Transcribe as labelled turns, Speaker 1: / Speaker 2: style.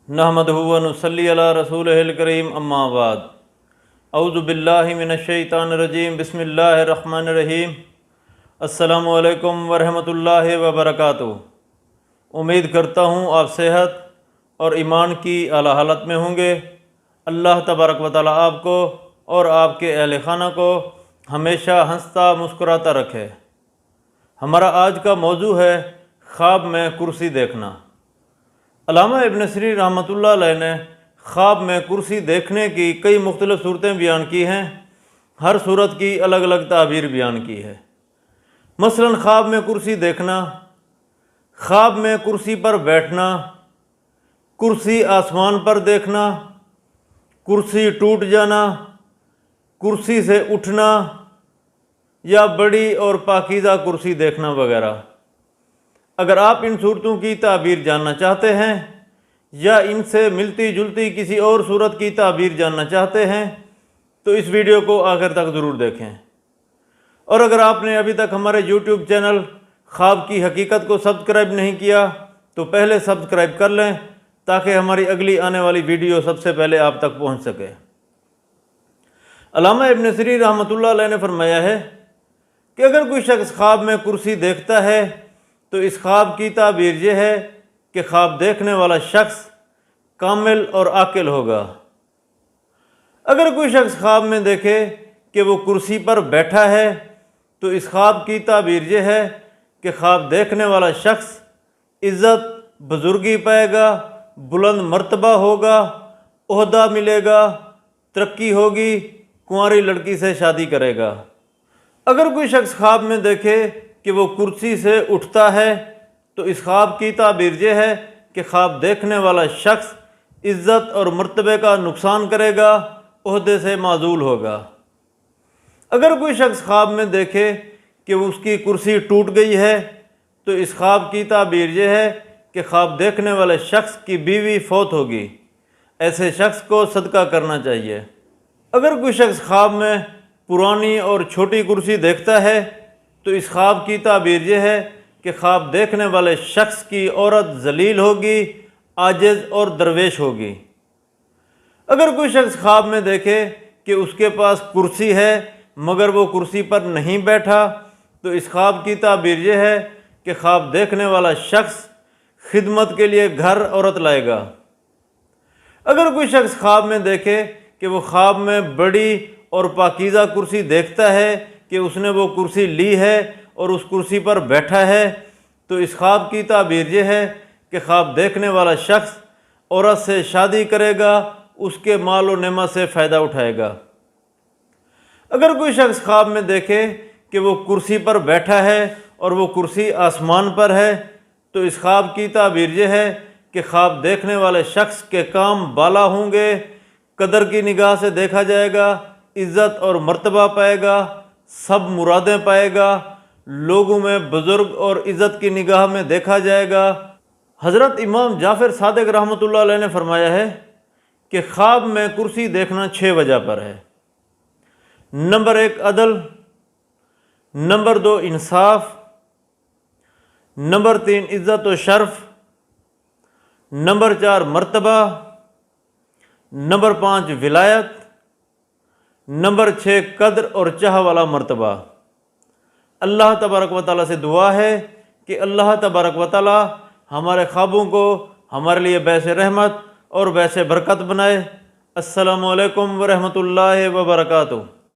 Speaker 1: نحمدہ و نصلی علی رسولہ الکریم اما بعد اعوذ باللہ من الشیطان الرجیم بسم اللہ الرحمن الرحیم السلام علیکم ورحمۃ اللہ وبرکاتہ۔ امید کرتا ہوں آپ صحت اور ایمان کی اعلیٰ حالت میں ہوں گے۔ اللہ تبارک و تعالیٰ آپ کو اور آپ کے اہل خانہ کو ہمیشہ ہنستا مسکراتا رکھے۔ ہمارا آج کا موضوع ہے خواب میں کرسی دیکھنا۔ علامہ ابن سیرین رحمۃ اللہ علیہ نے خواب میں کرسی دیکھنے کی کئی مختلف صورتیں بیان کی ہیں۔ ہر صورت کی الگ الگ تعبیر بیان کی ہے۔ مثلا خواب میں کرسی دیکھنا، خواب میں کرسی پر بیٹھنا، کرسی آسمان پر دیکھنا، کرسی ٹوٹ جانا، کرسی سے اٹھنا یا بڑی اور پاکیزہ کرسی دیکھنا وغیرہ۔ اگر آپ ان صورتوں کی تعبیر جاننا چاہتے ہیں یا ان سے ملتی جلتی کسی اور صورت کی تعبیر جاننا چاہتے ہیں تو اس ویڈیو کو آخر تک ضرور دیکھیں۔ اور اگر آپ نے ابھی تک ہمارے یوٹیوب چینل خواب کی حقیقت کو سبسکرائب نہیں کیا تو پہلے سبسکرائب کر لیں تاکہ ہماری اگلی آنے والی ویڈیو سب سے پہلے آپ تک پہنچ سکے۔ علامہ ابن سیرین رحمۃ اللہ علیہ نے فرمایا ہے کہ اگر کوئی شخص خواب میں کرسی دیکھتا ہے تو اس خواب کی تعبیر یہ ہے کہ خواب دیکھنے والا شخص کامل اور عاقل ہوگا۔ اگر کوئی شخص خواب میں دیکھے کہ وہ کرسی پر بیٹھا ہے تو اس خواب کی تعبیر یہ ہے کہ خواب دیکھنے والا شخص عزت بزرگی پائے گا، بلند مرتبہ ہوگا، عہدہ ملے گا، ترقی ہوگی، کنواری لڑکی سے شادی کرے گا۔ اگر کوئی شخص خواب میں دیکھے کہ وہ کرسی سے اٹھتا ہے تو اس خواب کی تعبیر یہ ہے کہ خواب دیکھنے والا شخص عزت اور مرتبے کا نقصان کرے گا، عہدے سے معزول ہوگا۔ اگر کوئی شخص خواب میں دیکھے کہ اس کی کرسی ٹوٹ گئی ہے تو اس خواب کی تعبیر یہ ہے کہ خواب دیکھنے والے شخص کی بیوی فوت ہوگی، ایسے شخص کو صدقہ کرنا چاہیے۔ اگر کوئی شخص خواب میں پرانی اور چھوٹی کرسی دیکھتا ہے تو اس خواب کی تعبیر یہ ہے کہ خواب دیکھنے والے شخص کی عورت ذلیل ہوگی، عاجز اور درویش ہوگی۔ اگر کوئی شخص خواب میں دیکھے کہ اس کے پاس کرسی ہے مگر وہ کرسی پر نہیں بیٹھا تو اس خواب کی تعبیر یہ ہے کہ خواب دیکھنے والا شخص خدمت کے لیے گھر عورت لائے گا۔ اگر کوئی شخص خواب میں دیکھے کہ وہ خواب میں بڑی اور پاکیزہ کرسی دیکھتا ہے کہ اس نے وہ کرسی لی ہے اور اس کرسی پر بیٹھا ہے تو اس خواب کی تعبیر یہ ہے کہ خواب دیکھنے والا شخص عورت سے شادی کرے گا، اس کے مال و نعمت سے فائدہ اٹھائے گا۔ اگر کوئی شخص خواب میں دیکھے کہ وہ کرسی پر بیٹھا ہے اور وہ کرسی آسمان پر ہے تو اس خواب کی تعبیر یہ ہے کہ خواب دیکھنے والے شخص کے کام بالا ہوں گے، قدر کی نگاہ سے دیکھا جائے گا، عزت اور مرتبہ پائے گا، سب مرادیں پائے گا، لوگوں میں بزرگ اور عزت کی نگاہ میں دیکھا جائے گا۔ حضرت امام جعفر صادق رحمۃ اللہ علیہ نے فرمایا ہے کہ خواب میں کرسی دیکھنا 6 وجہ پر ہے۔ نمبر 1 عدل، نمبر 2 انصاف، نمبر 3 عزت و شرف، نمبر 4 مرتبہ، نمبر 5 ولایت، نمبر 6 قدر اور چاہ والا مرتبہ۔ اللہ تبارک و تعالیٰ سے دعا ہے کہ اللہ تبارک و تعالیٰ ہمارے خوابوں کو ہمارے لیے باعث رحمت اور باعث برکت بنائے۔ السلام علیکم ورحمۃ اللہ وبرکاتہ۔